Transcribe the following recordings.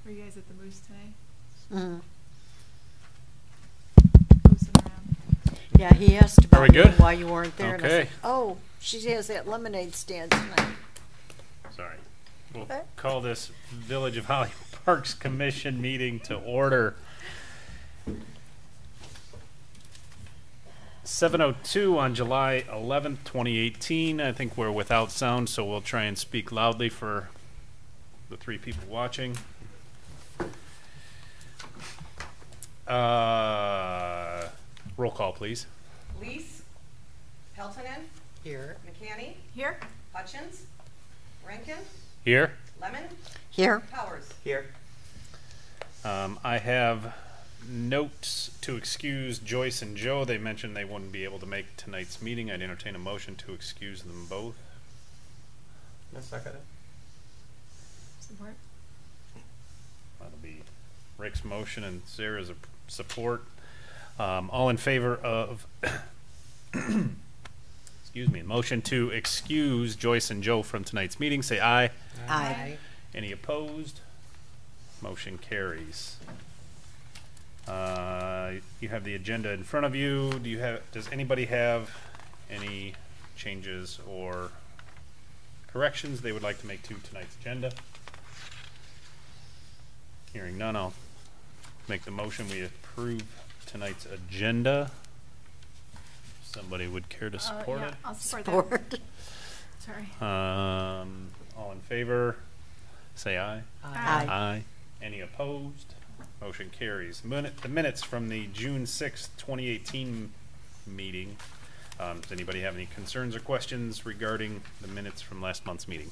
Were you guys at the Moose today? Mm. Moosing around. Yeah, he asked about we you good? why you weren't there. And I Okay. said, oh, she has that lemonade stand tonight. Sorry. We'll Okay. call this Village of Holly Parks Commission meeting to order. 7:02 on July 11th, 2018. I think we're without sound, so we'll try and speak loudly for the 3 people watching. Roll call, please. Lease, Peltonen, Here. McCanny, Here? Hutchins, Rankin, Here. Lemon, Here. Powers. Here. I have notes to excuse Joyce and Joe. They mentioned they wouldn't be able to make tonight's meeting. I'd entertain a motion to excuse them both. I'll second it. Support? That'll be Rick's motion and Sarah's support. All in favor of, excuse me, motion to excuse Joyce and Joe from tonight's meeting, say aye. Aye. Any opposed? Motion carries. You have the agenda in front of you. Does anybody have any changes or corrections they would like to make to tonight's agenda? Hearing none, I'll make the motion. We approve tonight's agenda. Somebody would care to support yeah, it? I'll support that. Support. Sorry. All in favor, say aye. Aye. Aye. Any opposed? Motion carries. The minutes from the June 6th, 2018 meeting. Does anybody have any concerns or questions regarding the minutes from last month's meeting?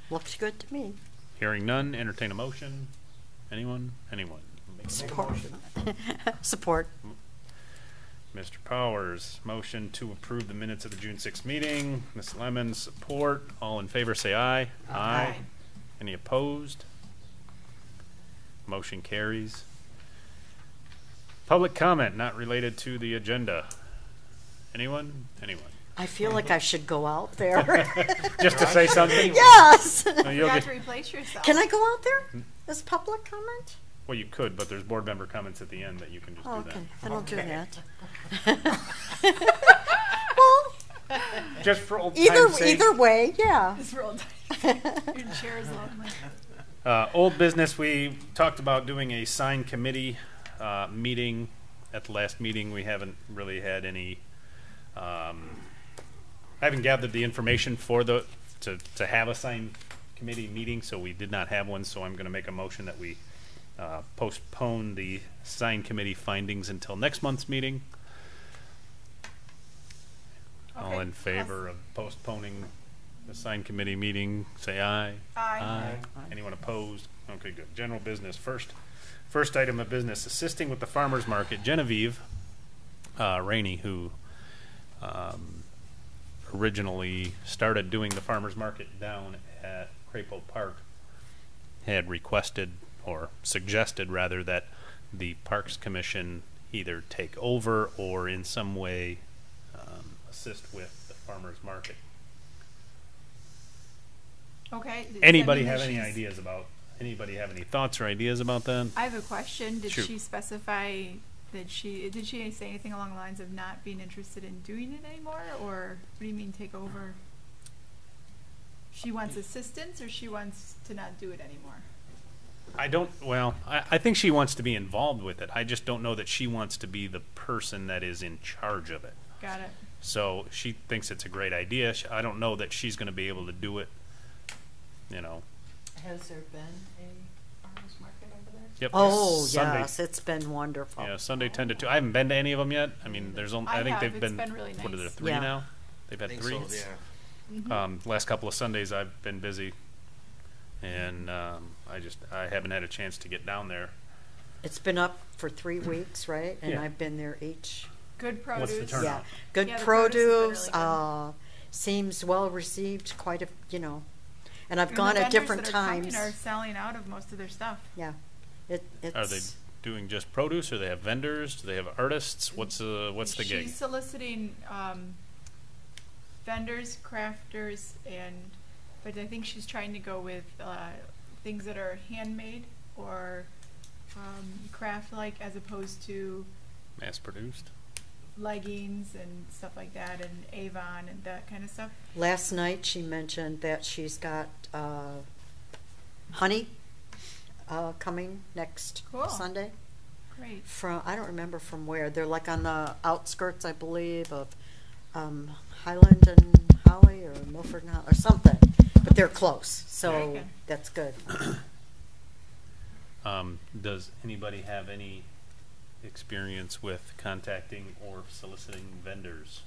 Looks good to me. Hearing none, entertain a motion. Anyone? Anyone? Support. Support. Mr. Powers, motion to approve the minutes of the June 6th meeting. Ms. Lemon, support. All in favor, say aye. Aye. Any opposed? Motion carries. Public comment not related to the agenda. Anyone? Anyone? I feel like I should go out there. Just to say something? Yes. No, You you'll got get- to replace yourself. Can I go out there? As public comment? well, you could, but there's board member comments at the end that you can just Oh, do okay, that. then I'll do Okay. that. Well, Just for old time's sake. either way, yeah. Just roll dice. Your chair is lonely. Old business, we talked about doing a sign committee meeting. At the last meeting, we haven't really had any, I haven't gathered the information for to have a sign committee meeting, so we did not have one, so I'm going to make a motion that we postpone the sign committee findings until next month's meeting. All Okay. in favor of postponing the sign committee meeting, say aye. Aye. Anyone opposed? Okay, good. General business. First item of business, assisting with the farmer's market. Genevieve Rainey, who originally started doing the farmer's market down at Crapo Park, had requested or suggested rather that the Parks Commission either take over or in some way assist with the farmer's market. Okay. does that Anybody mean have that any she's- ideas about? Anybody have any thoughts or ideas about that? I have a question. Did Shoot. she specify that did she say anything along the lines of not being interested in doing it anymore, or what do you mean take over? She wants assistance, or she wants to not do it anymore? I think she wants to be involved with it. I just don't know that she wants to be the person that is in charge of it. Got it. So she thinks it's a great idea. I don't know that she's going to be able to do it, you know. Has there been a farmer's market over there? Yep. Oh, Sunday, yes, it's been wonderful. Yeah, Sunday 10 to 2. I haven't been to any of them yet. I mean, there's only, I think have. they've It's been, been really what are there, nice. 3 Yeah. now? They've had I think 3? so, yeah. Mm-hmm. Last couple of Sundays I've been busy, and I haven't had a chance to get down there. It's been up for 3 weeks, right? And Yeah. I've been there each. Good What's the produce. turnout? Yeah, good Yeah, the produce has been produce. really Seems well received. Quite a, and I've And gone the at vendors different that are coming times. are selling out of most of their stuff. Yeah, it's. Are they doing just produce, or they have vendors? Do they have artists? What's the gig? She's soliciting vendors, crafters, and but I think she's trying to go with things that are handmade or craft-like, as opposed to Mass produced. leggings and stuff like that, and Avon and that kind of stuff. Last night, she mentioned that she's got honey coming next Cool. Sunday. Great. From, I don't remember from where. They're like on the outskirts, I believe, of Highland and Holly, or Milford and Holly, or something. But they're close, so Very good. that's good. Does anybody have any experience with contacting or soliciting vendors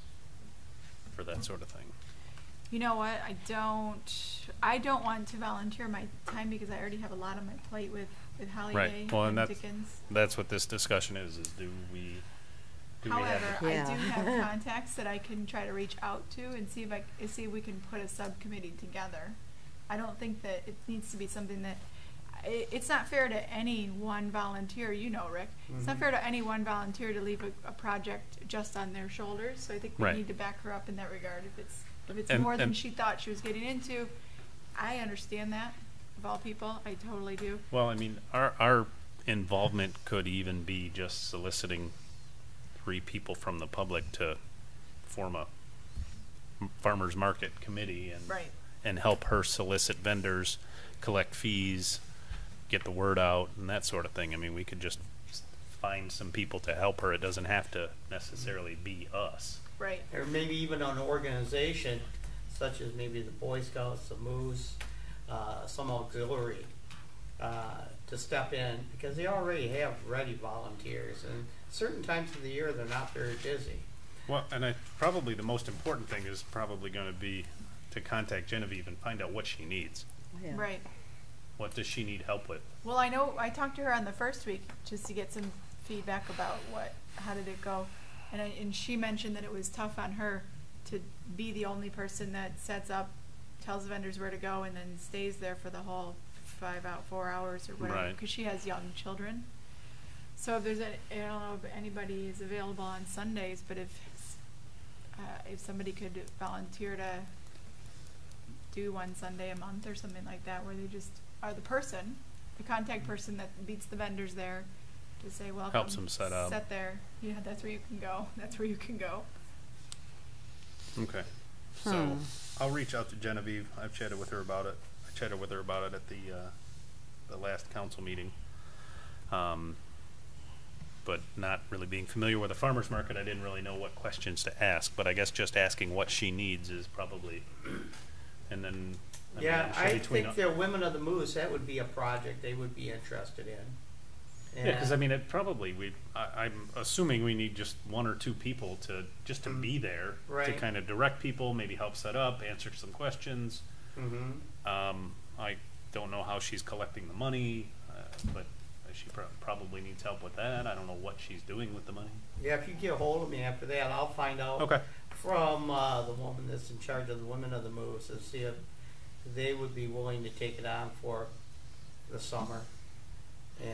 for that sort of thing? You know what? I don't want to volunteer my time because I already have a lot on my plate with Holiday Well, and and that's Dickens. that's what this discussion is do we However, have Yeah. I do have contacts that I can try to reach out to and see if we can put a subcommittee together. I don't think that it needs to be something that it's not fair to any one volunteer, you know, Rick. It's not fair to any one volunteer to leave a project just on their shoulders. So I think we Right. need to back her up in that regard. If it's And- more than and- she thought she was getting into, I understand that. Of all people, I totally do. Well, I mean, our involvement could even be just soliciting 3 people from the public to form a farmers market committee and Right. and help her solicit vendors, collect fees, get the word out, and that sort of thing. I mean, we could just find some people to help her. It doesn't have to necessarily be us. Right. Or maybe even an organization such as maybe the Boy Scouts, the Moose, some auxiliary to step in, because they already have ready volunteers, and certain times of the year they're not very busy. Well, and probably the most important thing is probably going to be to contact Genevieve and find out what she needs. Yeah. Right. What does she need help with? Well, I know I talked to her on the first week just to get some feedback about how did it go, and she mentioned that it was tough on her to be the only person that sets up, tells vendors where to go, and then stays there for the whole 4 hours or whatever, Right. because she has young children. So if there's I don't know if anybody is available on Sundays, but if somebody could volunteer to do one Sunday a month or something like that, where they just are the contact person that meets the vendors there to say, welcome. Helps them set up. Set there. Yeah, that's where you can go. That's where you can go. Okay. So I'll reach out to Genevieve. I've chatted with her about it. I chatted with her about it at the last council meeting. But not really being familiar with the farmer's market, I didn't really know what questions to ask. But I guess just asking what she needs is probably, and then. mean, Yeah, I'm sure I between think the Women of the Moose, that would be a project they would be interested in. Yeah, because I mean, it probably I'm assuming we need just 1 or 2 people to be there to Right. kind of direct people, maybe help set up, answer some questions. Mm-hmm. I don't know how she's collecting the money, but she probably needs help with that. I don't know what she's doing with the money. Yeah, if you get a hold of me after that, I'll find out Okay. from the woman that's in charge of the Women of the Moose and see if they would be willing to take it on for the summer.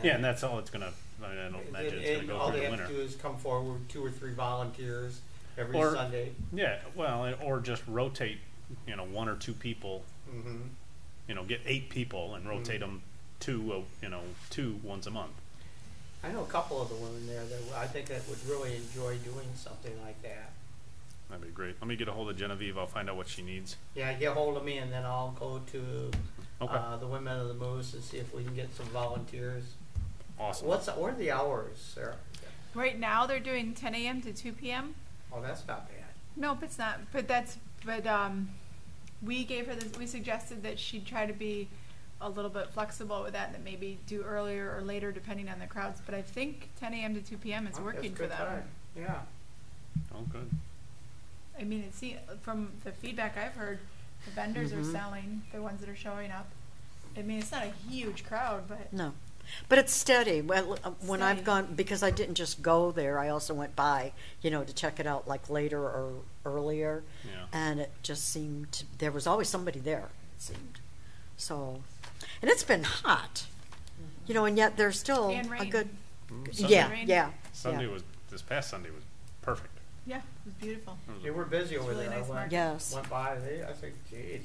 Yeah, and that's all it's gonna. I don't imagine it's and gonna all go through they the have winter. to do is come forward with 2 or 3 volunteers every Or- Sunday. Yeah, well, or just rotate. 1 or 2 people. Mm-hmm. Get 8 people and rotate them 2 once a month. I know a couple of the women there that I think that would really enjoy doing something like that. That'd be great. Let me get a hold of Genevieve. I'll find out what she needs. Yeah, get hold of me and then I'll go to Okay. the Women of the Moose and see if we can get some volunteers. Awesome. What are the hours, Sarah? Right now, they're doing 10 a.m. to 2 p.m. Oh, that's not bad. Nope, it's not. But we gave her this. We suggested that she try to be a little bit flexible with that, and that maybe do earlier or later depending on the crowds. But I think 10 a.m. to 2 p.m. is Oh, working that's for good them. time. Yeah. Oh, good. I mean, from the feedback I've heard, the vendors are selling, the ones that are showing up. I mean, it's not a huge crowd, but No. But it's steady. Well, when I've Steady. gone, because I didn't just go there, I also went by, to check it out like later or earlier. Yeah. And it just seemed, there was always somebody there, it seemed. So, and it's been hot, and yet there's still And a rain. good, Sunday- yeah, Rain. yeah. Sunday yeah. this past Sunday was perfect. yeah, it was beautiful. It was They were busy over really there. nice I market. Yes. went by. I think, geez,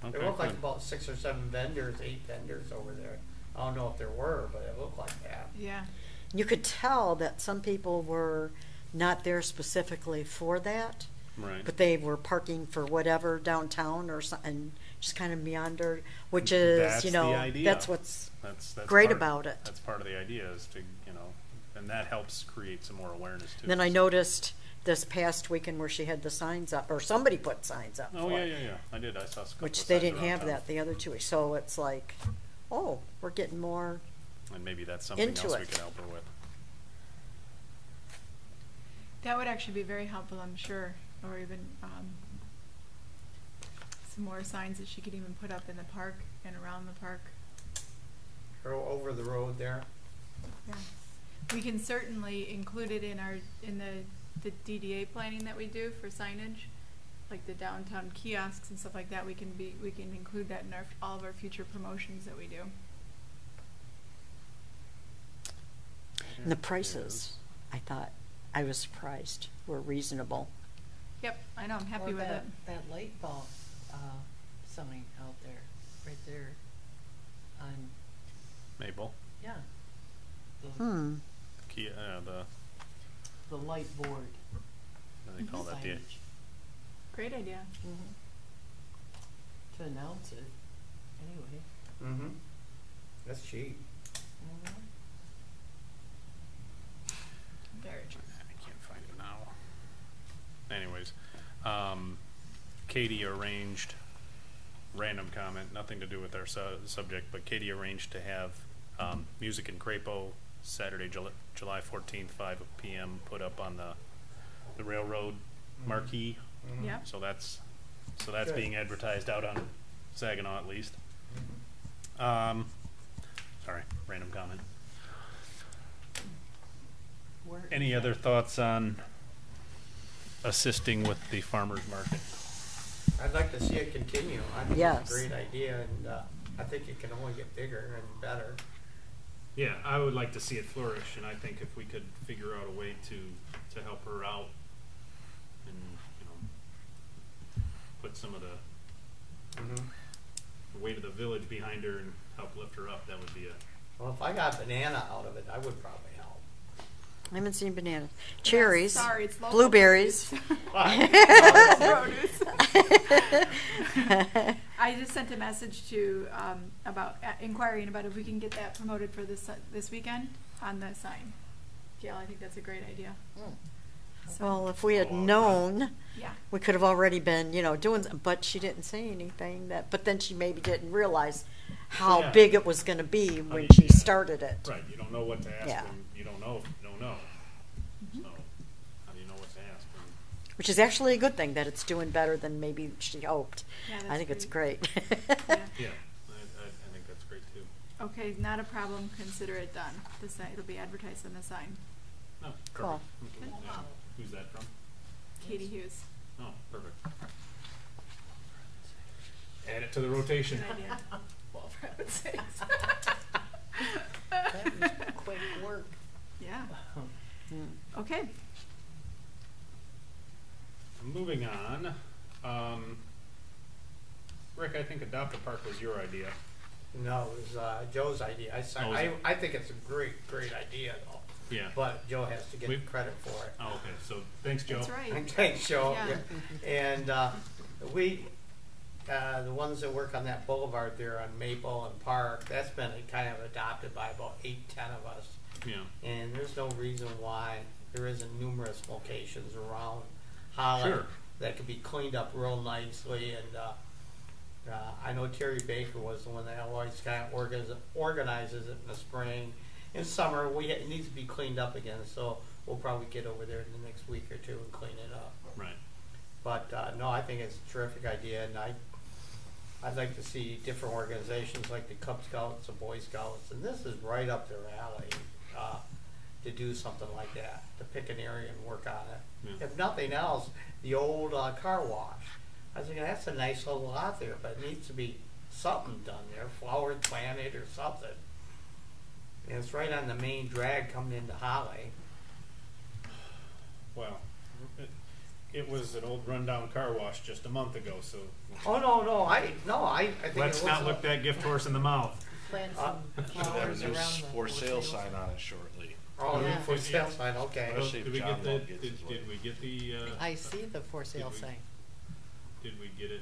Okay, There looked like good. about 6 or 7 vendors, 8 vendors over there. I don't know if there were, but it looked like that. Yeah. You could tell that some people were not there specifically for that, Right. but they were parking for whatever downtown or something, just kind of meandered, which is, That's you the know, idea. that's what's That's great part- about it. That's part of the idea is to, and that helps create some more awareness too. Then I noticed this past weekend where she had the signs up, or somebody put signs up Oh, for yeah, it, yeah, yeah. I did. I saw some. which they didn't have that the other 2 weeks. So it's like, oh, we're getting more. And maybe that's something into else we it. could help her with. That would actually be very helpful, I'm sure, or even some more signs that she could even put up in the park and around the park. Or over the road there. Yeah. We can certainly include it in the DDA planning that we do for signage, like the downtown kiosks and stuff like that. We can include that in all of our future promotions that we do. And the prices, I thought, I was surprised, were reasonable. Yep, I know, I'm happy Or with it. that light bulb, sign out there, right there on, Mabel, yeah. The, Hmm. the light board What do they call that? The signage. Great idea. Mhm. To announce it, anyway. Mm-hmm. That's cheap. Mhm. Very true. I can't find it now. Anyways, Katie arranged, random comment, nothing to do with our subject, but Katie arranged to have music in Crapo Saturday, July 14th, 5 p.m. put up on the railroad marquee. Mhm. Yeah. So that's Good. being advertised out on Saginaw at least. Sorry, random comment. Where Any is other that? thoughts on assisting with the farmers market? I'd like to see it continue. I think Yes. it's a great idea, and I think it can only get bigger and better. Yeah, I would like to see it flourish, and I think if we could figure out a way to help her out and, put some of the weight of the village behind her and help lift her up, that would be Well, if I got banana out of it, I would probably help. I haven't seen bananas. Cherries. Sorry, it's local blueberries. produce. I just sent a message to about inquiring about if we can get that promoted for this weekend on the sign. Gail, I think that's a great idea. Mm. So, Well, if we had Oh, okay. known, yeah, we could have already been, doing, but she didn't say anything but then she maybe didn't realize how Yeah. big it was gonna be when mean, she yeah. started it. right. You don't know what to ask Yeah. when you don't know if you don't know. So, how do you know what to ask? Which is actually a good thing that it's doing better than maybe she hoped. yeah, that's I think it's great. Yeah. Yeah, I think that's great too. Okay, not a problem. Consider it done. The sign, it'll be advertised on the sign. Oh, Cool. perfect. Good. Yeah. Who's that from? Katie Hughes. Oh, perfect. Add it to the rotation. Good idea. Well, for heaven's sakes. That was quick work. Yeah. Mm. Okay. Moving on, Rick, I think Adopt a Park was your idea. No, it was Joe's idea. Oh, is it? I think it's a great idea, though. Yeah. But Joe has to get We- credit for it. Oh, okay. So thanks, Joe. That's right. Thanks, Joe. Yeah. Yeah. And the ones that work on that boulevard there on Maple and Park, that's been kind of adopted by about 8, 10 of us. Yeah. And there's no reason why there isn't numerous locations around Holland Sure. that could be cleaned up real nicely. And I know Terry Baker was the one that always kind of organizes it in the spring. In summer, it needs to be cleaned up again, so we'll probably get over there in the next week or two and clean it up. Right. But no, I think it's a terrific idea, and I'd like to see different organizations like the Cub Scouts, the Boy Scouts, and this is right up their alley to do something like that, to pick an area and work on it. Yeah. If nothing else, the old car wash. I was thinking that's a nice little lot there, but it needs to be something done there, flowers planted or something. And it's right on the main drag coming into Holly. Well, It was an old rundown car wash just a month ago, so Oh, no, I think let's it not looks look that gift horse in the mouth. Plant Uh, some Should have flowers a new around the for sale sign on it shortly. Oh, Yeah. for sale sign, okay. Well, see if Did we John get the, Wall gets did, his did way. we get the, I see the for sale we- sign. did we get it,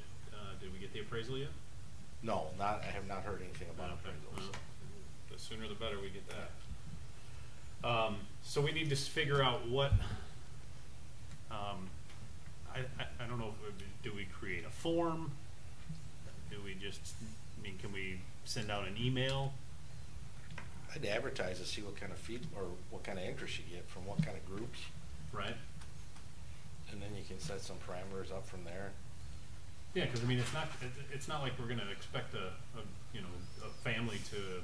did we get the appraisal yet? No, not, I have not heard anything about Okay, appraisals. well, the sooner the better we get that. So we need to figure out what, I don't know, do we create a form? Do we just, I mean, can we send out an email? I'd advertise to see what kind of feed, or what kind of interest you get from what kind of groups, Right? and then you can set some parameters up from there. Yeah, because I mean, it's not like we're gonna expect a family to.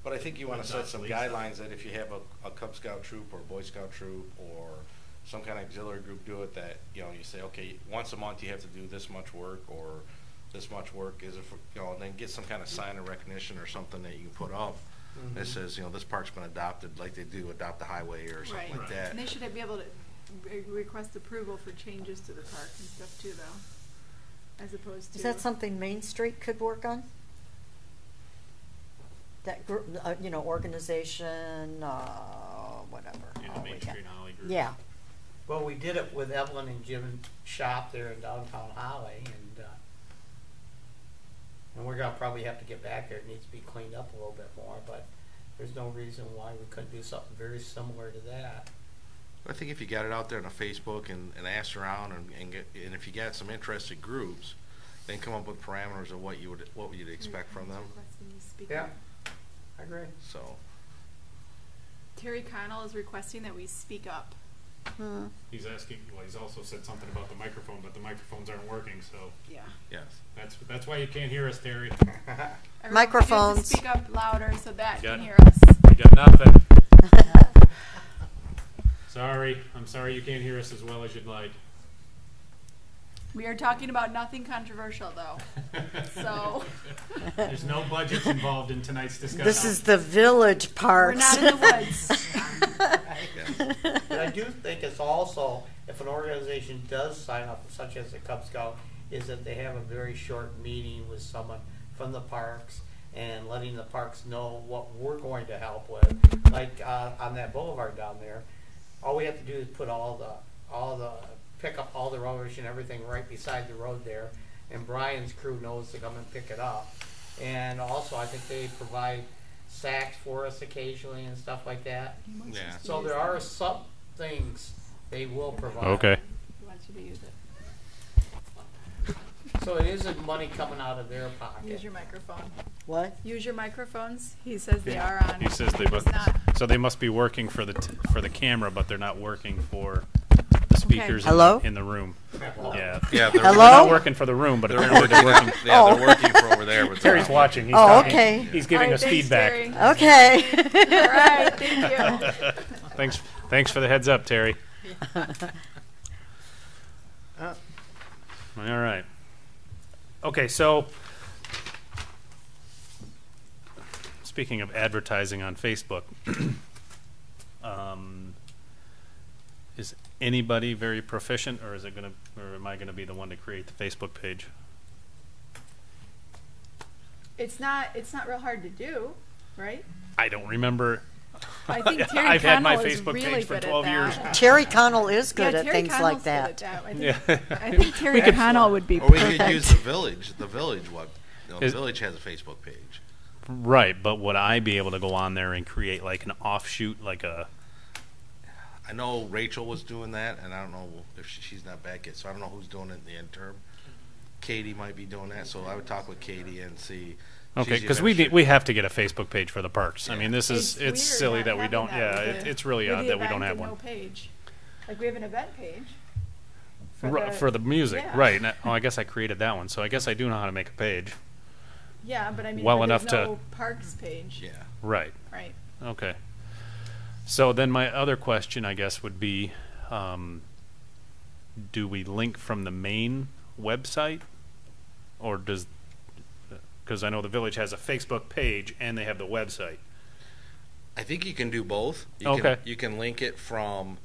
But I think you wanna set Adopt some Lisa. guidelines that if you have a Cub Scout troop or Boy Scout troop or some kind of auxiliary group do it, that, you know, you say, okay, once a month you have to do this much work, or this much work is it for, you know, and then get some kind of sign of recognition or something that you can put up that says, you know, this park's been adopted, like they do adopt the highway or something Right. like that. And they should be able to request approval for changes to the park and stuff too, though, as opposed to. Is that something Main Street could work on? That group, organization, whatever. You know, Oh, Main we got- Street Holly group. Yeah, Well, we did it with Evelyn and Jim's shop there in downtown Holly, and we're gonna probably have to get back there. It needs to be cleaned up a little bit more, but there's no reason why we couldn't do something very similar to that. I think if you got it out there on Facebook and asked around and if you got some interested groups, then come up with parameters of what you'd expect from them. Requesting you speak Yeah, up. I agree. So Terry Connell is requesting that we speak up. He's asking. Well, he's also said something about the microphone, but the microphones aren't working. So Yeah. yes, that's why you can't hear us, Terry. Everyone needs Microphones. to speak up louder so that Got can it. hear us. You got nothing. Sorry, I'm sorry you can't hear us as well as you'd like. We are talking about nothing controversial, though. So There's no budgets involved in tonight's discussion. this is the village we're parks. not in the woods. yes. But I do think it's also, if an organization does sign up, such as the Cub Scout, is that they have a very short meeting with someone from the parks and letting the parks know what we're going to help with. Like on that boulevard down there, all we have to do is put pick up all the rubbish and everything right beside the road there, and Brian's crew knows to come and pick it up. And also, I think they provide sacks for us occasionally and stuff like that. Yeah. So there are some things they will provide. Okay. He wants you to use it. So it isn't money coming out of their Use pocket. your microphone. What? Use your microphones. He says they are on. He says they It's must. not. So they must be working for the camera, but they're not working for the speakers Hello? in the room. Yeah. Yeah, They're Hello? not working for the room, but They're apparently working. they're working. Yeah, Oh. they're working for over there. But they're Terry's not- watching. He's Oh, talking. okay. He's giving All right, us thanks, feedback. Terry. Okay. All right, thank you. Thanks for the heads up, Terry. All right. Okay, so speaking of advertising on Facebook, is anybody very proficient, or or am I gonna be the one to create the Facebook page? It's not real hard to do, right? I don't remember. I think Terry I've had my Connell is Facebook really page for good at 12 years. that. Terry Connell is good Yeah, at Terry things Connell's like good at that. I think, Yeah. I think Terry Connell would be Or we perfect. could use the village. The village the Is- village has a Facebook page. Right, but would I be able to go on there and create like an offshoot, like a? I know Rachel was doing that, and I don't know if she's not back yet, so I don't know who's doing it in the interim. Katie might be doing that, so I would talk with Katie and see. Okay, she's because the we have to get a Facebook page for the parks. I mean, this is It's it's weird silly not that we having don't. that Yeah, with the- it's really with odd the that we don't event have and one. No page. Like we have an event page. For the music, yeah. right? Oh, I guess I created that one, so I guess I do know how to make a page. Yeah, but I mean, Well but enough there's to- no parks page, Yeah. Right. right? Okay. So then my other question, I guess, would be, do we link from the main website, or does? Because I know the village has a Facebook page and they have the website. I think you can do both. You Okay. You can link it from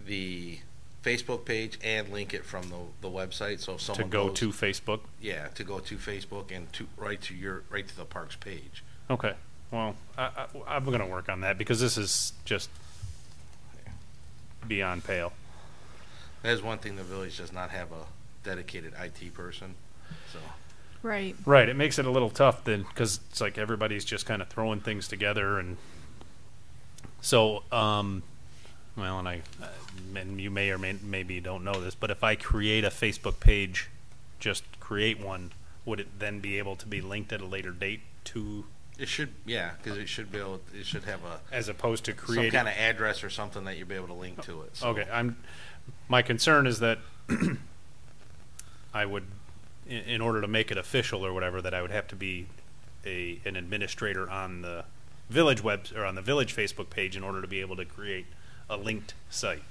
the Facebook page and link it from the website. So if To someone go goes, to Facebook. yeah, to go to Facebook and right to the parks page. Okay. Well, I'm going to work on that because this is just beyond pale. That is one thing the village does not have a dedicated IT person. So Right. Right. It makes it a little tough then because it's like everybody's just kind of throwing things together. And so, well, and you may or maybe don't know this, but if I create a Facebook page, just create one, would it then be able to be linked at a later date to, it should, yeah, because it should have as opposed to some creating? kind of address or something that you'll be able to link to it. So. Okay, my concern is that I would, in order to make it official or whatever, that I would have to be an administrator on the village or on the village Facebook page in order to be able to create a linked site.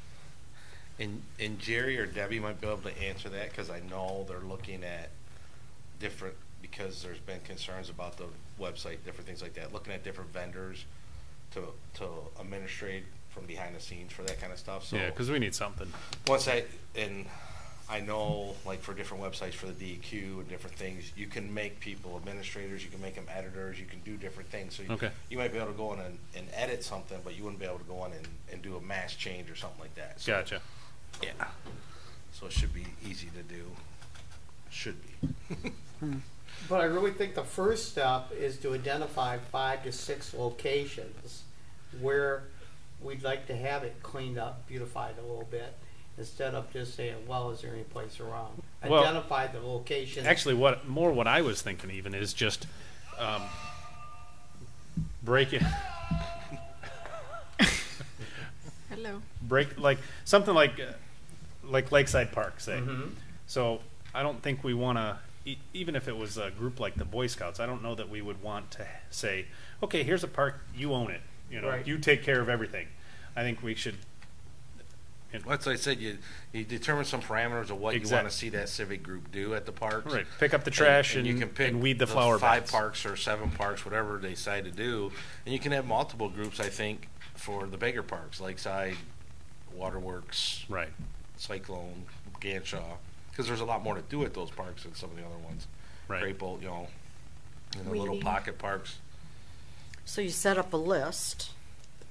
And Jerry or Debbie might be able to answer that because I know they're looking at different, because there's been concerns about the website, different things like that, looking at different vendors to administrate from behind the scenes for that kind of stuff. So Yeah, because we need something. I know, like for different websites for the DEQ and different things, you can make people administrators, you can make them editors, you can do different things. So Okay. you might be able to go in and edit something, but you wouldn't be able to go in and do a mass change or something like that. So, Gotcha. yeah. So it should be easy to do. Should be. But I really think the first step is to identify 5 to 6 locations where we'd like to have it cleaned up, beautified a little bit, instead of just saying, well, is there any place around? Well, Identify the location. Actually, what I was thinking even is just break it. Hello. Like something like Lakeside Park, say. Mhm. So I don't think we want to, even if it was a group like the Boy Scouts, I don't know that we would want to say, okay, here's a park, you own it. You know, Right. you take care of everything. I think we should. That's like I said, you determine some parameters of what you want to see that civic group do at the parks. Right, pick up the trash you can pick and weed the flower 5 beds. parks or 7 parks, whatever they decide to do, and you can have multiple groups. I think for the bigger parks, Lakeside, Waterworks, Right. Cyclone, Ganshaw, because there's a lot more to do at those parks than some of the other ones. Right. Great Bolt, you know, and the little Weeding. pocket parks. So you set up a list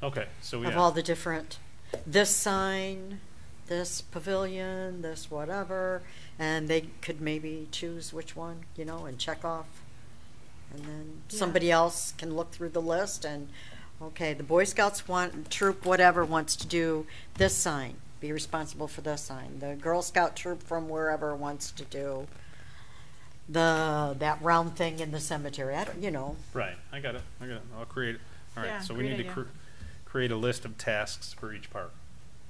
Okay, so of yeah. all the different, this sign, this pavilion, this whatever, and they could maybe choose which one, you know, and check off. And then Yeah. somebody else can look through the list and, okay, the Boy Scouts troop whatever wants to do this sign, be responsible for this sign. The Girl Scout troop from wherever wants to do that round thing in the cemetery. I don't, you know. Right, I got it. I'll create it. All right, Yeah, so we great need to idea. create a list of tasks for each park.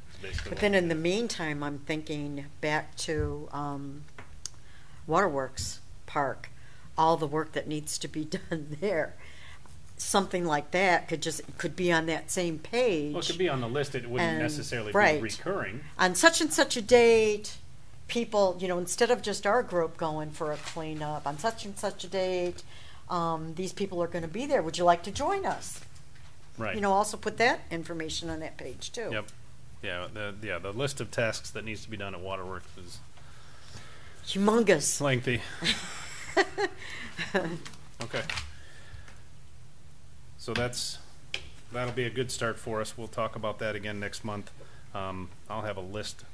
That's basically But what then we in the do. meantime, I'm thinking back to Waterworks Park, all the work that needs to be done there. Something like that could be on that same page. Well, it could be on the list. It wouldn't And- necessarily right. be recurring. On such and such a date, people, you know, instead of just our group going for a cleanup, on such and such a date, these people are going to be there. Would you like to join us? Right. You know, also put that information on that page too. Yep. Yeah. The list of tasks that needs to be done at Waterworks is Humongous. lengthy. Okay. So that'll be a good start for us. We'll talk about that again next month. I'll have a list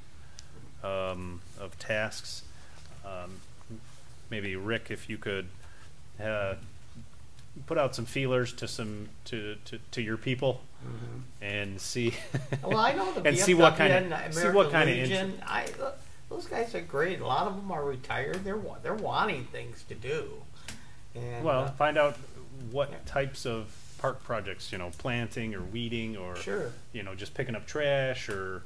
of tasks. Maybe Rick, if you could put out some feelers to your people and see. Well, I know the and VFW see what kind and of American Legion. Those guys are great. A lot of them are retired. They're wanting things to do. And, well, find out what yeah. types of park projects, you know, planting or weeding or Sure. you know, just picking up trash or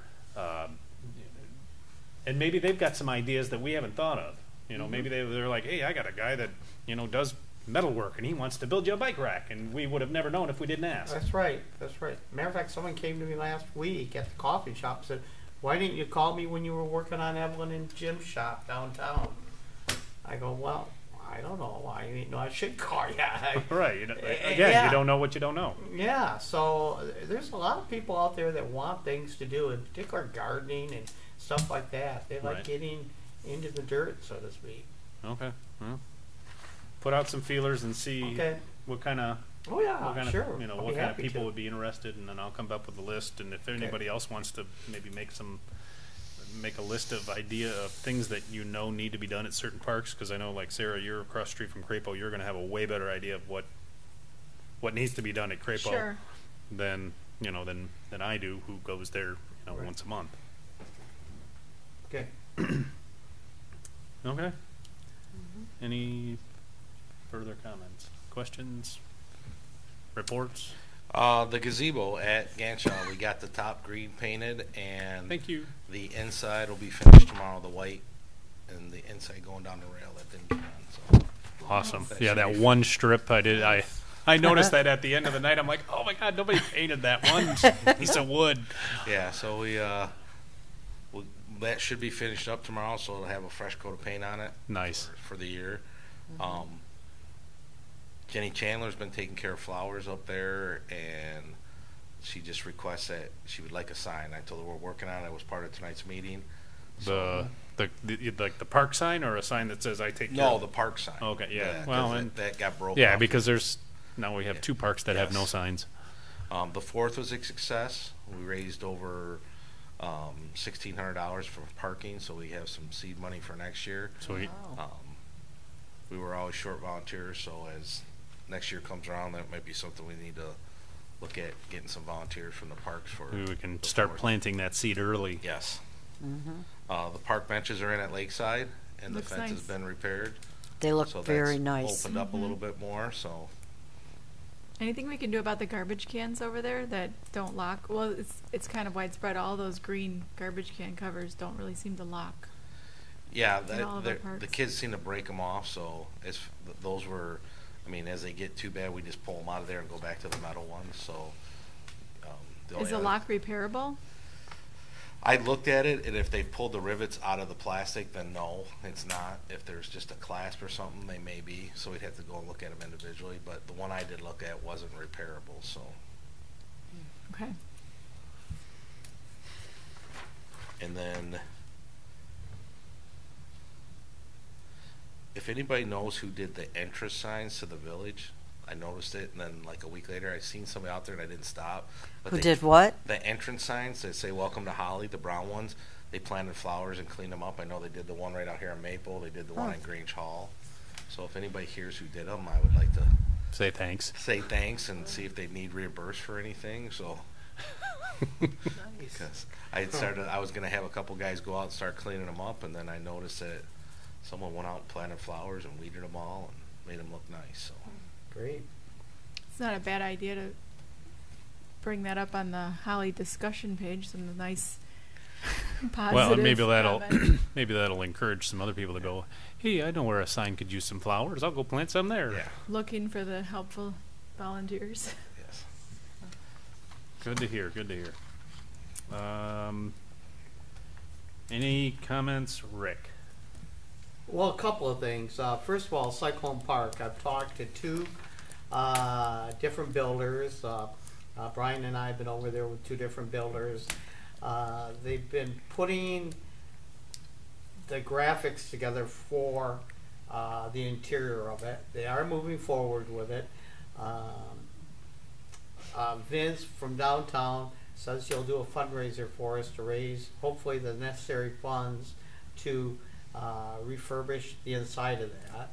and maybe they've got some ideas that we haven't thought of. You know, maybe they're like, hey, I got a guy that, you know, does metal work and he wants to build you a bike rack, and we would have never known if we didn't ask. That's right. Matter of fact, someone came to me last week at the coffee shop and said, "Why didn't you call me when you were working on Evelyn and Jim's shop downtown?" I go, "Well, I don't know why. You know, I should call you." Right. You know, again, Yeah. you don't know what you don't know. Yeah, so there's a lot of people out there that want things to do, in particular gardening and stuff like that. They like Right. getting into the dirt, so to speak. Okay. Well, put out some feelers and see Okay. what kind of Oh yeah, what kind sure. of I'll what be kind of happy people to. would be interested, and then I'll come up with a list. And if anybody else wants to maybe make a list of things that you know need to be done at certain parks, because I know, like Sarah, you're across the street from Crapo, you're going to have a way better idea of what needs to be done at Crapo Sure. than than I do, who goes there Right. once a month. Okay. Okay. Any further comments, questions, reports? The gazebo at Ganshaw, we got the top green painted, and Thank you. the inside will be finished tomorrow, the white, and the inside going down the rail that didn't get on, so. Awesome. That Yeah, should that be one strip I noticed that at the end of the night. I'm like, oh my God, nobody painted that one piece of wood. Yeah, so that should be finished up tomorrow, so it'll have a fresh coat of paint on it Nice. for the year. Jenny Chandler's been taking care of flowers up there, and she just requests that she would like a sign. I told her we're working on it. It was part of tonight's meeting. The like the park sign, or a sign that says "I take care." No, of the park sign. Okay, yeah. 'cause Well, that, and- that got broke. Yeah, off. because now we have Yeah. two parks that have no Yes. signs. The 4th was a success. We raised over $1,600 for parking, so we have some seed money for next year. Sweet. We were always short volunteers, so as next year comes around, that might be something we need to look at, getting some volunteers from the parks for. Maybe we can the start 4th. planting that seed early. Yes. The park benches are in at Lakeside, and Looks the fence has nice. been repaired. They look So very that's nice. opened up a little bit more, so. Anything we can do about the garbage cans over there that don't lock? Well, it's kind of widespread. All those green garbage can covers don't really seem to lock. Yeah, In all of our the parks. kids seem to break them off, so those were, as they get too bad, we just pull them out of there and go back to the metal ones, so. Is only the other- lock repairable? I looked at it, and if they pulled the rivets out of the plastic, then no, it's not. If there's just a clasp or something, they may be, so we'd have to go and look at them individually, but the one I did look at wasn't repairable, so. Okay. And then, if anybody knows who did the entrance signs to the village, I noticed it, and then like a week later, I seen somebody out there, and I didn't stop. But Who they- did what? The entrance signs that say "Welcome to Holly," the brown ones. They planted flowers and cleaned them up. I know they did the one right out here in Maple. They did the one Oh. at Grange Hall. So if anybody hears who did them, I would like to Say thanks. say thanks and see if they need reimbursed for anything. So, because I was gonna have a couple guys go out and start cleaning them up, and then I noticed that someone went out and planted flowers and weeded them all and made them look nice. So, Great. It's not a bad idea to bring that up on the Holly discussion page. Some nice positive. Well, and maybe that'll comments. maybe that'll encourage some other people to go, hey, I know where a sign could use some flowers. I'll go plant some there. yeah, Looking for the helpful volunteers. yes. Good to hear. Good to hear. Any comments, Rick? Well, a couple of things. First of all, Cyclone Park. I've talked to two different builders. Brian and I have been over there with two different builders. They've been putting the graphics together for the interior of it. They are moving forward with it. Vince from downtown says he'll do a fundraiser for us to raise hopefully the necessary funds to refurbish the inside of that.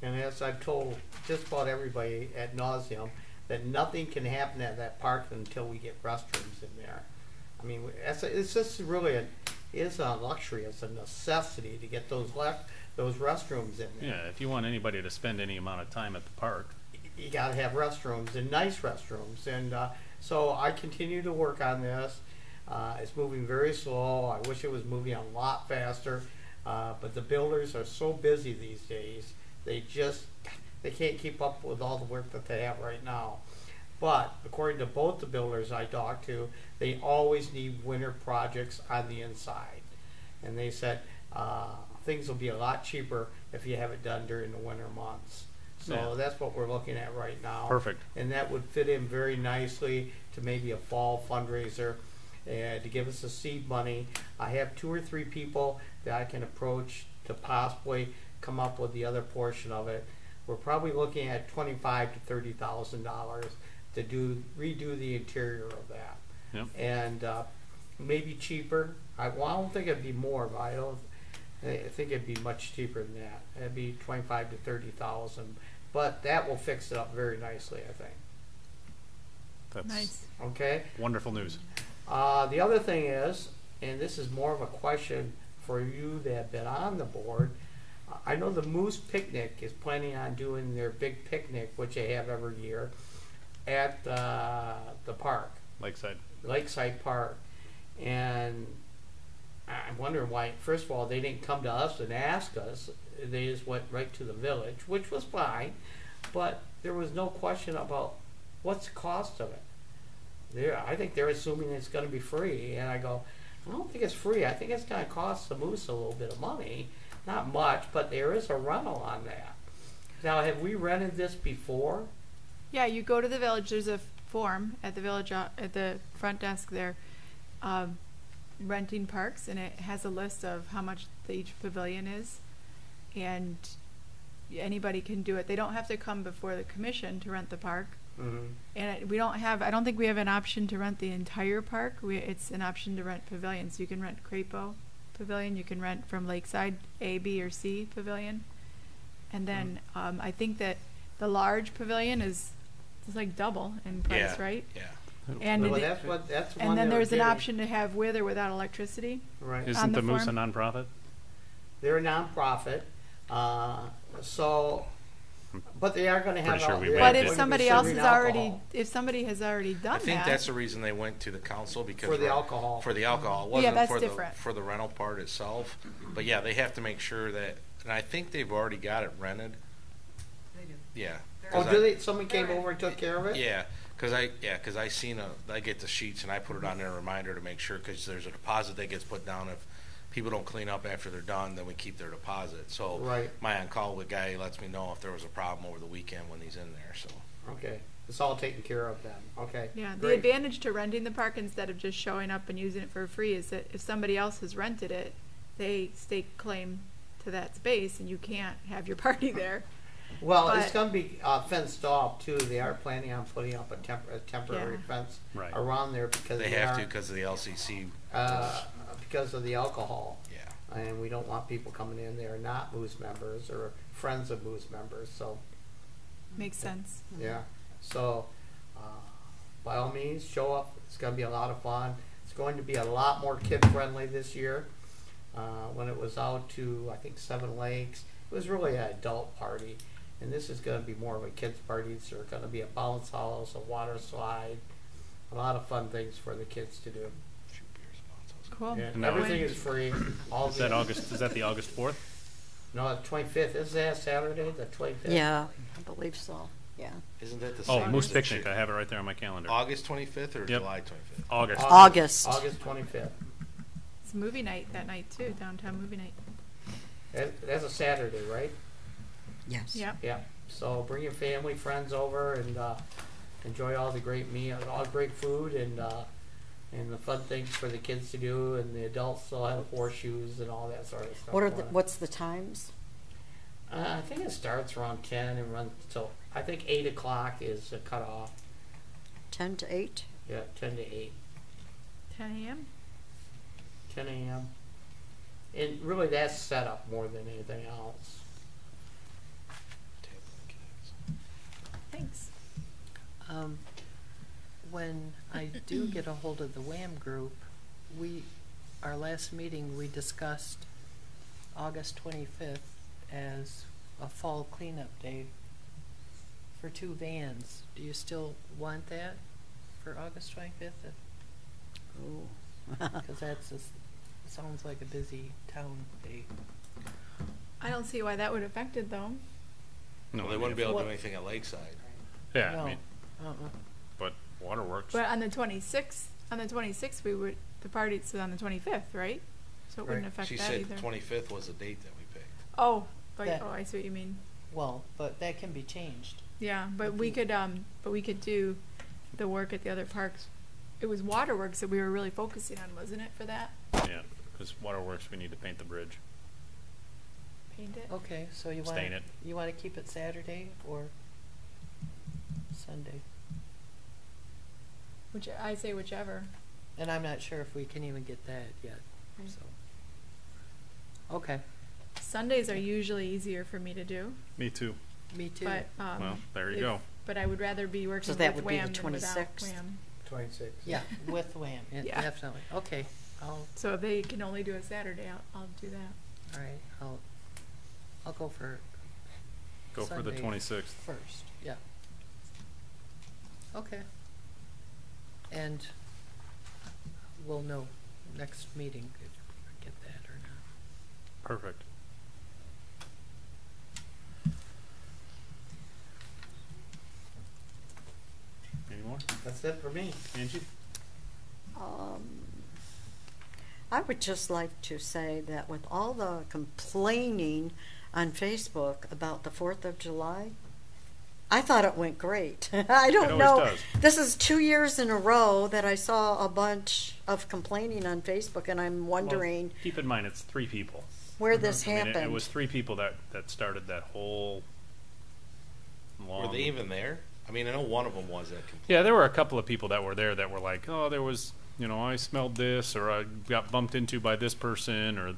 And as I've told just about everybody ad nauseum, that nothing can happen at that park until we get restrooms in there. I mean, it's just really it's a luxury, it's a necessity to get those restrooms in there. Yeah, if you want anybody to spend any amount of time at the park. You gotta have restrooms and nice restrooms, and so I continue to work on this. It's moving very slow. I wish it was moving a lot faster, but the builders are so busy these days. They can't keep up with all the work that they have right now. But according to both the builders I talked to, they always need winter projects on the inside, and they said things will be a lot cheaper if you have it done during the winter months. So Yeah. that's what we're looking at right now. Perfect. And that would fit in very nicely to maybe a fall fundraiser. to give us the seed money. I have 2 or 3 people that I can approach to possibly come up with the other portion of it. We're probably looking at $25,000 to $30,000 to redo the interior of that. Yep. And maybe cheaper. I don't think it'd be more, but I think it'd be much cheaper than that. It'd be 25 to 30,000, but that will fix it up very nicely, I think. That's Nice. Okay. wonderful news. The other thing is, and this is more of a question for you that have been on the board. I know the Moose Picnic is planning on doing their big picnic, which they have every year, at the park, Lakeside Park. And I'm wondering why, first of all, they didn't come to us and ask us. They just went right to the village, which was fine. But there was no question about what's the cost of it. I think they're assuming it's going to be free. And I go, I don't think it's free. I think it's going to cost the Moose a little bit of money. Not much, but there is a rental on that. Now, have we rented this before? Yeah, you go to the village, there's a form at the village, at the front desk there, renting parks, and it has a list of how much each pavilion is, and anybody can do it. They don't have to come before the commission to rent the park. Mm-hmm. And I don't think we have an option to rent the entire park. It's an option to rent pavilions. You can rent Crapo Pavilion, you can rent from Lakeside A, B, or C Pavilion. And then I think that the large pavilion is like double in price, right? Yeah. And Well, it- that's one and then they were there's an giving. option to have with or without electricity. Right. Isn't the the Moose a form? nonprofit? They're a nonprofit, but they are going to have. Pretty sure all- we they are waived But it. if going to be somebody else serving has already, alcohol if somebody has already done I think that, that's the reason they went to the council because For the alcohol. For the alcohol, it Yeah, wasn't that's for different. the rental part itself. But yeah, they have to make sure that, and I think they've already got it rented. They do. Yeah. Oh, 'Cause did I- they? Somebody came over and took care of it. Yeah, because I seen I get the sheets and I put it on there, a reminder to make sure, because there's a deposit that gets put down if people don't clean up after they're done, then we keep their deposit. So Right. my on-call with guy lets me know if there was a problem over the weekend when he's in there. So Okay, it's all taken care of then. Okay. yeah, the great. advantage to renting the park instead of just showing up and using it for free is that if somebody else has rented it, they stake claim to that space and you can't have your party there. Well, it's but- going to be fenced off too. They are planning on putting up a temporary Yeah. fence Right. around there because they have to because of the LCC. because of the alcohol. Yeah. And we don't want people coming in there not Moose members or friends of Moose members. So Makes sense. yeah, so by all means, show up. It's going to be a lot of fun. It's going to be a lot more kid friendly this year. When it was out to I think 7 Lakes, it was really an adult party, and this is going to be more of a kids party. There's going to be a bounce house, a water slide, a lot of fun things for the kids to do. Shoot beer sponsors. Cool. Yeah, No. everything is free. All Is that the August 4th? No, the 25th. Is that Saturday? The 25th. Yeah, I believe so, yeah. Isn't that the Oh, same? Moose as the Picnic. I have it right there on my calendar. August 25th or Yep. July 25th? August. August. August 25th. It's movie night that night too, downtown movie night. That's a Saturday, right? Yes. Yep. Yeah. So bring your family, friends over, and enjoy all the great meal, all the great food, and the fun things for the kids to do, and the adults will have horseshoes and all that sort of stuff. going on. What's the times? I think it starts around 10 and runs till I think 8 o'clock is the cutoff. 10 to 8? Yeah, 10 to 8, 10 a.m. 10 a.m. And really, that's set up more than anything else. Thanks. When I do get a hold of the WAM group, our last meeting, we discussed August 25th as a fall cleanup day for 2 vans. Do you still want that for August 25th? Oh. Because sounds like a busy town day. I don't see why that would affect it though. No, Well, they wouldn't be able to do anything at Lakeside. Yeah, No. I mean, Uh-uh. but waterworks. But on the 26th, we would, the party's on the 25th, right? So it wouldn't Right. affect She that said either. the 25th was the date that we picked. Oh, but, That- oh, I see what you mean. Well, but that can be changed. Yeah, but we could do the work at the other parks it was waterworks that we were really focusing on, wasn't it, for that? Yeah, because waterworks, we need to paint the bridge. Paint it? Okay, so you want Stain it. you want to keep it Saturday or Sunday? Which, I say whichever. And I'm not sure if we can even get that yet. Right. So. Okay, Sundays are usually easier for me to do, Me too. me too. but, Well, there you if- go. But I would rather be working that with would be the Wham than without 26th? Wham. 26. Yeah, with Wham, Yeah. definitely. Okay, So if they can only do a Saturday, I'll do that. all right, I'll go for Go for the Sunday 26th. first, yeah. Okay. And we'll know next meeting if we get that or not. Perfect. Any more? That's it for me. Angie? I would just like to say that with all the complaining on Facebook about the 4th of July, I thought it went great. I don't always know. does. This is 2 years in a row that I saw a bunch of complaining on Facebook, and I'm wondering Well, keep in mind, it's 3 people. where this I mean, happened. it was 3 people that started that whole long. Were they even there? I mean, I know one of them was at. Yeah, there were a couple of people that were there that were like, oh, there was, I smelled this, or I got bumped into by this person, or,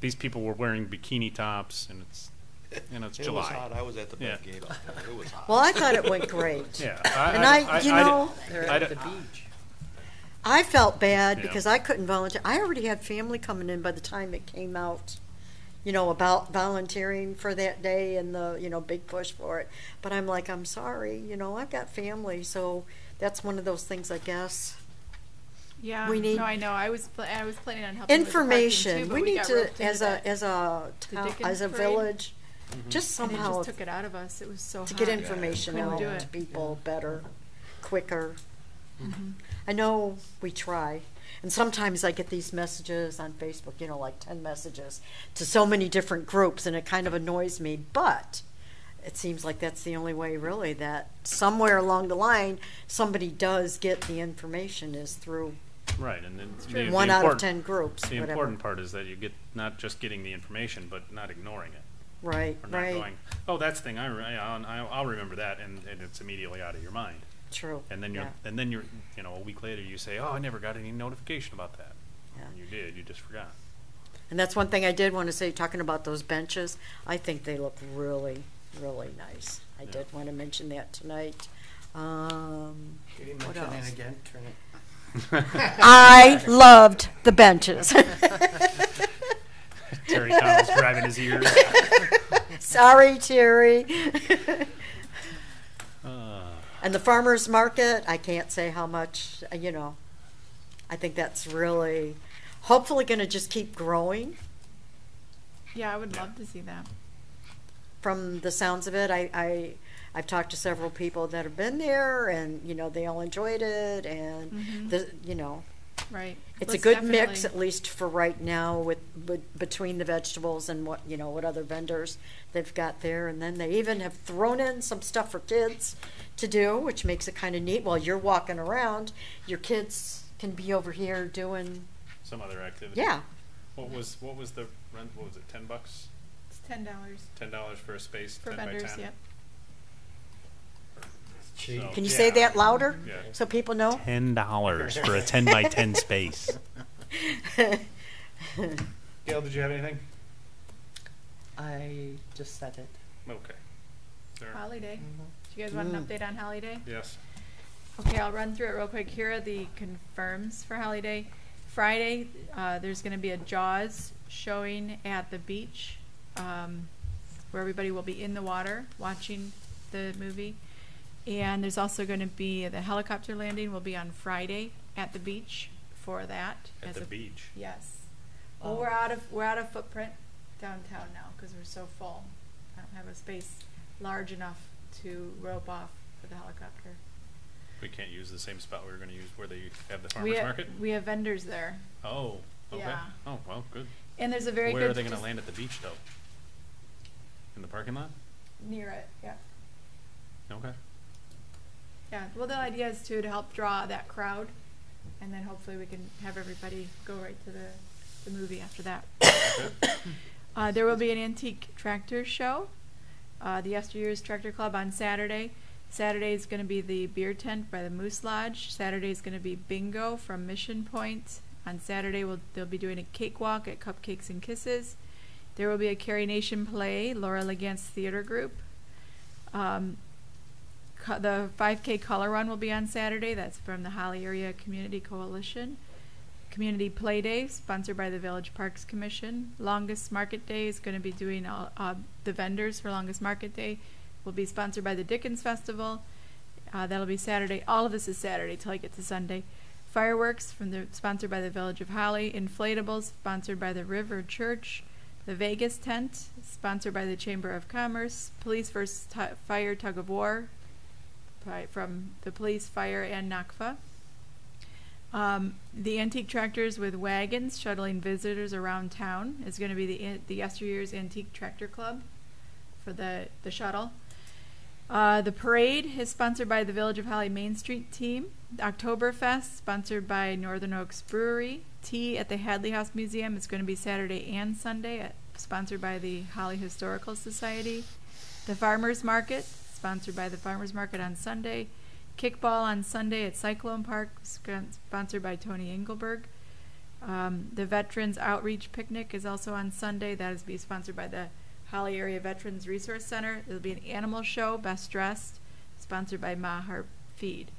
these people were wearing bikini tops, and it's, it's It July. was hot. I was at the Yeah. back gate. Out there. It was hot. Well, I thought it went great. Yeah. They're I at d- the beach. I felt bad Yeah. because I couldn't volunteer. I already had family coming in by the time it came out, about volunteering for that day and the, big push for it. But I'm like, I'm sorry, I've got family, so that's one of those things, I guess. Yeah, We need- no, I know. I was planning on helping with the parking Information. too, but We need got to, roped into as a that. as a The town, Dickens as a parade. village, just And it somehow just took it out of us. It was so to hot. get information Couldn't out do to it. people better, quicker. Mm-hmm. I know we try, and sometimes I get these messages on Facebook, like 10 messages to so many different groups, and it kind of annoys me, but it seems like that's the only way really that somewhere along the line somebody does get the information is through Right, and then true. the one out of important- 10 groups, The whatever. important part is that you get not just getting the information, but not ignoring it. Right, Or not right, going, oh, that's the thing, I'll remember that, and it's immediately out of your mind. true. And then yeah. you're, a week later you say, oh, I never got any notification about that. Yeah. And you did, you just forgot. And that's one thing I did want to say, talking about those benches. I think they look really, really nice. I Yeah. did want to mention that tonight. You didn't What mention else? it again. Turn it. I loved the benches. Terry Connell's driving his ears. Sorry, Terry. Uh, And the farmer's market, I can't say how much, I think that's really, hopefully going to just keep growing. Yeah, I would Yeah. love to see that. From the sounds of it, I've talked to several people that have been there, and they all enjoyed it, and Mhm. Right. it's a Let's good mix, definitely- at least for right now, with between the vegetables and what other vendors they've got there, and then they even have thrown in some stuff for kids to do, which makes it kind of neat. While you're walking around, your kids can be over here doing, some other activity. yeah, What was the rent? What was it? $10? It's $10 $10 for a space, for 10 by vendors. 10. Yep. Cheap. So- can you say that louder Yeah. so people know? $10 for a 10 by 10 space. Gail, did you have anything? I just said it. Okay. Sarah? Holiday. Do you guys want an update on Holiday? Yes. Okay, I'll run through it real quick. Here are the confirms for Holiday. Friday, there's going to be a Jaws showing at the beach, where everybody will be in the water watching the movie. And there's also going to be the helicopter landing will be on Friday at the beach for that. At as the a- beach. Yes. Well, Oh. we're out of footprint downtown now because we're so full. I don't have a space large enough to rope off for the helicopter. We can't use the same spot we were going to use where they have the We farmer's have, market? we have vendors there, Oh, okay. Yeah. Oh, well, good. and there's a very Where good. are they going to just land at the beach, though? In the parking lot? Near it, yeah. Okay. Yeah. Well, the idea is to help draw that crowd and then hopefully we can have everybody go right to the movie after that. There will be an antique tractor show, the Yesteryears Tractor Club on Saturday. Saturday is going to be the beer tent by the Moose Lodge. Saturday is going to be bingo from Mission Point. On Saturday, they'll be doing a cakewalk at Cupcakes and Kisses. There will be a Carrie Nation play, Laura Legant's theater group. The 5K color run will be on Saturday. That's from the Holly Area Community Coalition. Community Play Day, sponsored by the Village Parks Commission. Longest Market Day is going to be doing the vendors for Longest Market Day. Will be sponsored by the Dickens Festival. That'll be Saturday. All of this is Saturday till I get to Sunday. Fireworks sponsored by the Village of Holly. Inflatables sponsored by the River Church. The Vegas tent sponsored by the Chamber of Commerce. Police vs. Fire Tug of War from the police, fire, and NACFA. The antique tractors with wagons shuttling visitors around town is going to be the Yesteryears Antique Tractor Club for the shuttle. The parade is sponsored by the Village of Holly Main Street team. Oktoberfest, sponsored by Northern Oaks Brewery. Tea at the Hadley House Museum is going to be Saturday and Sunday, sponsored by the Holly Historical Society. The Farmers Market, sponsored by the Farmers Market on Sunday. Kickball on Sunday at Cyclone Park, sponsored by Tony Engelberg. The Veterans Outreach Picnic is also on Sunday. That is to be sponsored by the Holly Area Veterans Resource Center. There will be an animal show, Best Dressed, sponsored by Mahar Feed.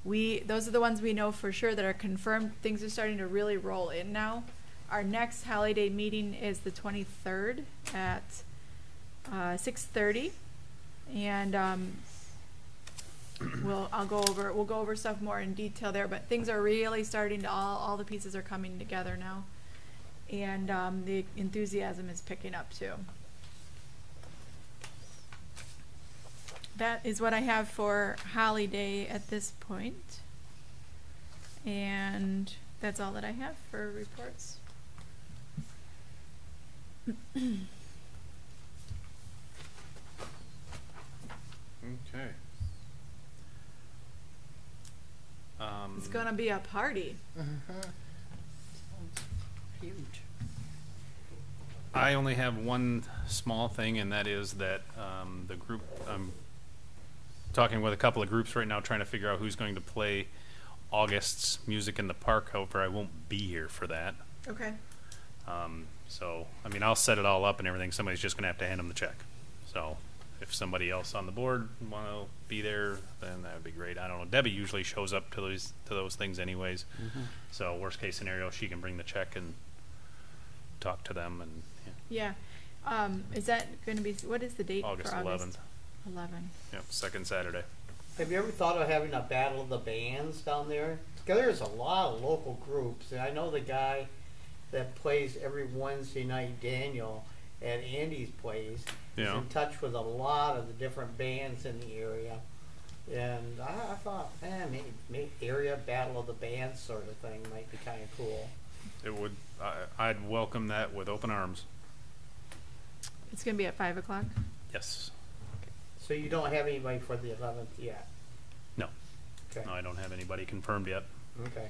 Those are the ones we know for sure that are confirmed. Things are starting to really roll in now. Our next holiday meeting is the 23rd at 6:30, and we'll go over stuff more in detail there. But things are really starting to all the pieces are coming together now, and the enthusiasm is picking up too. That is what I have for Holiday at this point. And that's all that I have for reports. Okay. It's gonna be a party. Sounds huge. I only have one small thing, and that is that the group, I'm talking with a couple of groups right now trying to figure out who's going to play August's Music in the Park. However, I won't be here for that. Okay. So, I mean, I'll set it all up and everything. Somebody's just going to have to hand them the check. So, if somebody else on the board want to be there, then that would be great. I don't know. Debbie usually shows up to those things anyways. Mm-hmm. So, worst case scenario, she can bring the check and talk to them. And Yeah. Is that going to be, what is the date August for August? 11th. 11. Yep, second Saturday. Have you ever thought of having a battle of the bands down there? Because there's a lot of local groups, and I know the guy that plays every Wednesday night, Daniel, at Andy's place, is Yeah. in touch with a lot of the different bands in the area. And I thought, maybe area battle of the bands sort of thing might be kind of cool. It would. I'd welcome that with open arms. It's going to be at 5 o'clock? Yes. So you don't have anybody for the 11th yet? No. Okay. No, I don't have anybody confirmed yet. Okay.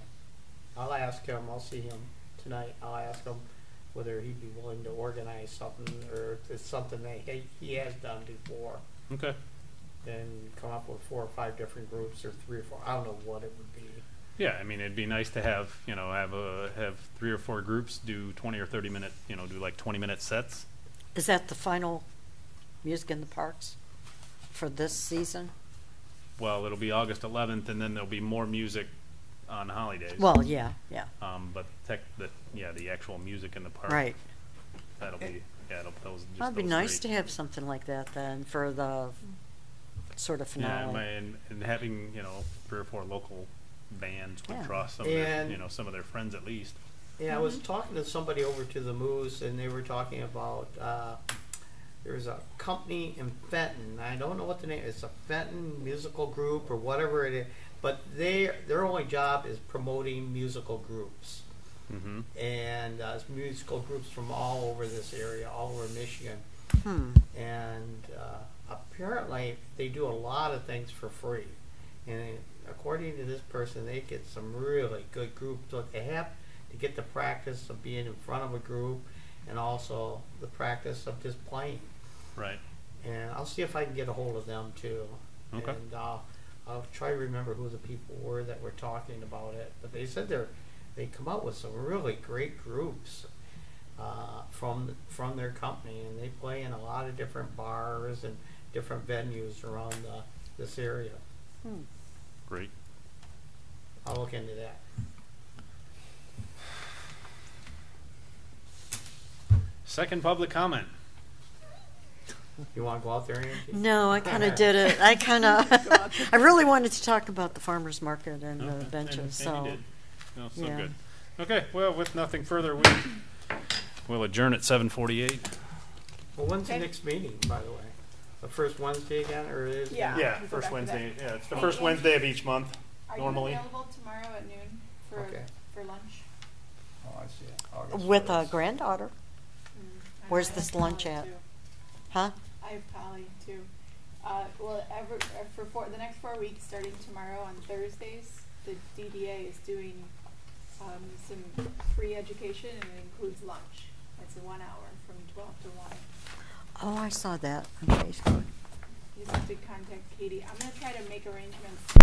I'll ask him. I'll see him tonight. I'll ask him whether he'd be willing to organize something, or if it's something that he has done before, Okay. and come up with 4 or 5 different groups, or 3 or 4. I don't know what it would be. Yeah, I mean, it'd be nice to have have 3 or 4 groups do 20 or 30 minute, do like 20-minute sets. Is that the final Music in the Parks for this season? Well, it'll be August 11th, and then there'll be more music on holidays. Well, yeah. But the actual music in the park. Right. That'll be those. That'd be nice to have something like that then for the sort of Yeah, finale. and having 3 or 4 local bands would Yeah. draw some some of their friends at least. Yeah, I was talking to somebody over to the Moose, and they were talking about there's a company in Fenton. I don't know what the name is. It's a Fenton musical group or whatever it is, but their only job is promoting musical groups. Mm-hmm. And musical groups from all over this area, all over Michigan. And apparently they do a lot of things for free. And according to this person, they get some really good groups. So they have to get the practice of being in front of a group and also the practice of just playing. Right. And I'll see if I can get a hold of them too. Okay. And I'll try to remember who the people were that were talking about it. But they said they come up with some really great groups from their company, and they play in a lot of different bars and different venues around this area. Great. I'll look into that. Second public comment. You want to go out there, Angie? No, I kind of did it. I really wanted to talk about the farmer's market and the Okay. benches, And so. you did. No, so yeah. good. Okay, well, with nothing further, we'll adjourn at 7:48. Well, when's the Okay. next meeting, by the way? The first Wednesday again, or it is? Yeah. Yeah, we'll go first back to Wednesday. that. Yeah, it's the Hey, first Angie, Wednesday of each month, Are normally. you available tomorrow at noon Okay. for lunch? Oh, I see it. August With a 1st. granddaughter, Where's this lunch at? huh? I have Polly too. Well, for the next 4 weeks, starting tomorrow on Thursdays, the DDA is doing some free education, and it includes lunch. It's a 1 hour from 12 to 1. Oh, I saw that on Facebook. You just have to contact Katie. I'm gonna try to make arrangements